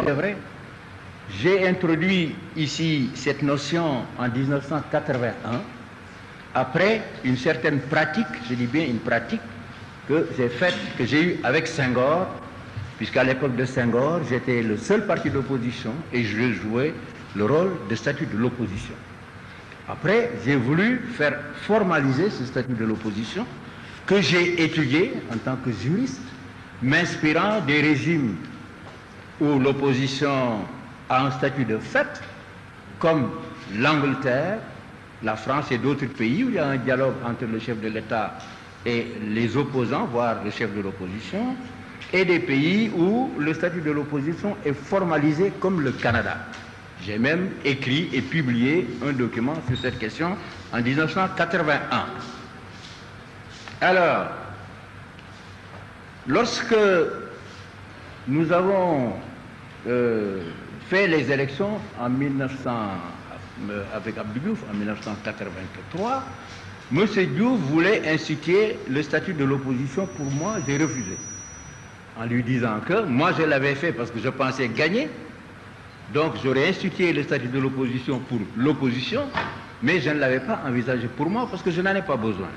C'est vrai. J'ai introduit ici cette notion en 1981, après une certaine pratique, je dis bien une pratique, que j'ai eue avec Senghor, puisqu'à l'époque de Senghor, j'étais le seul parti d'opposition et je jouais le rôle de statut de l'opposition. Après, j'ai voulu faire formaliser ce statut de l'opposition que j'ai étudié en tant que juriste, m'inspirant des régimes où l'opposition a un statut de fait, comme l'Angleterre, la France et d'autres pays où il y a un dialogue entre le chef de l'État et les opposants, voire le chef de l'opposition, et des pays où le statut de l'opposition est formalisé comme le Canada. J'ai même écrit et publié un document sur cette question en 1981. Alors, lorsque nous avons fait les élections avec Abdou Diouf en 1983, M. Diouf voulait instituer le statut de l'opposition. Pour moi, j'ai refusé, en lui disant que moi je l'avais fait parce que je pensais gagner, donc j'aurais institué le statut de l'opposition pour l'opposition, mais je ne l'avais pas envisagé pour moi parce que je n'en ai pas besoin.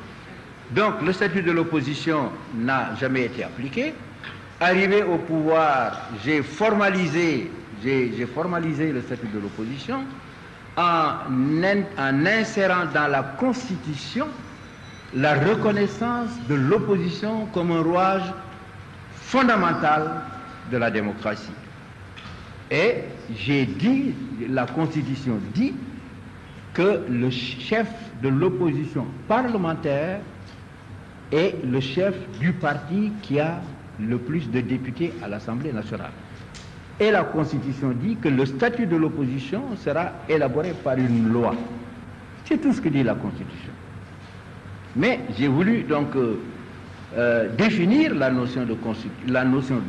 Donc le statut de l'opposition n'a jamais été appliqué. Arrivé au pouvoir, j'ai formalisé le statut de l'opposition en insérant dans la Constitution la reconnaissance de l'opposition comme un rouage fondamental de la démocratie. Et j'ai dit, la Constitution dit que le chef de l'opposition parlementaire est le chef du parti qui a le plus de députés à l'Assemblée nationale. Et la Constitution dit que le statut de l'opposition sera élaboré par une loi. C'est tout ce que dit la Constitution. Mais j'ai voulu donc définir la notion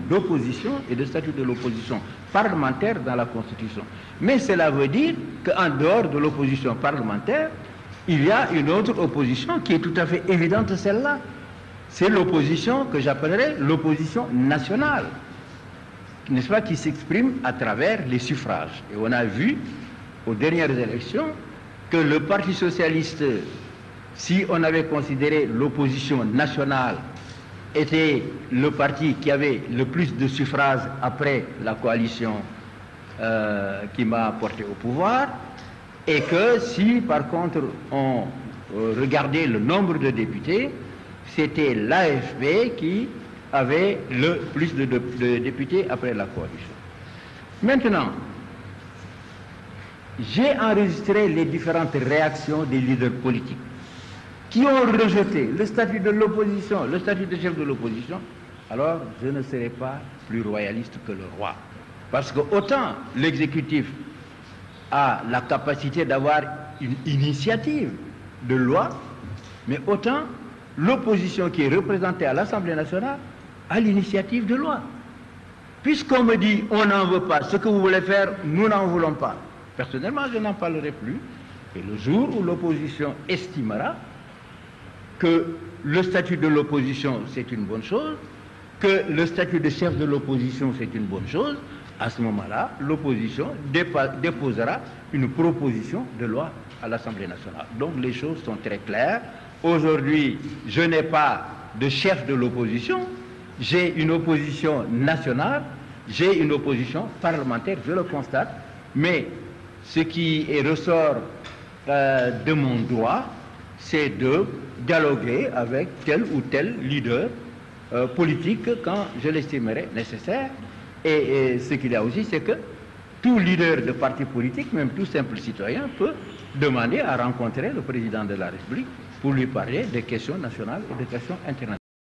d'opposition et de statut de l'opposition parlementaire dans la Constitution. Mais cela veut dire qu'en dehors de l'opposition parlementaire, il y a une autre opposition qui est tout à fait évidente, celle-là. C'est l'opposition que j'appellerais l'opposition nationale, n'est-ce pas, qui s'exprime à travers les suffrages. Et on a vu aux dernières élections que le Parti socialiste, si on avait considéré l'opposition nationale, était le parti qui avait le plus de suffrages après la coalition qui m'a porté au pouvoir, et que si par contre on regardait le nombre de députés, c'était l'AFP qui avait le plus de députés après la coalition. Maintenant, j'ai enregistré les différentes réactions des leaders politiques qui ont rejeté le statut de l'opposition, le statut de chef de l'opposition. Alors, je ne serai pas plus royaliste que le roi. Parce que autant l'exécutif a la capacité d'avoir une initiative de loi, mais autant l'opposition qui est représentée à l'Assemblée nationale a l'initiative de loi. Puisqu'on me dit on n'en veut pas, ce que vous voulez faire, nous n'en voulons pas. Personnellement, je n'en parlerai plus. Et le jour où l'opposition estimera que le statut de l'opposition c'est une bonne chose, que le statut de chef de l'opposition c'est une bonne chose, à ce moment-là, l'opposition déposera une proposition de loi à l'Assemblée nationale. Donc les choses sont très claires. Aujourd'hui, je n'ai pas de chef de l'opposition, j'ai une opposition nationale, j'ai une opposition parlementaire, je le constate, mais ce qui ressort de mon droit, c'est de dialoguer avec tel ou tel leader politique quand je l'estimerai nécessaire. Et ce qu'il y a aussi, c'est que tout leader de parti politique, même tout simple citoyen, peut demander à rencontrer le président de la République pour lui parler des questions nationales et des questions internationales.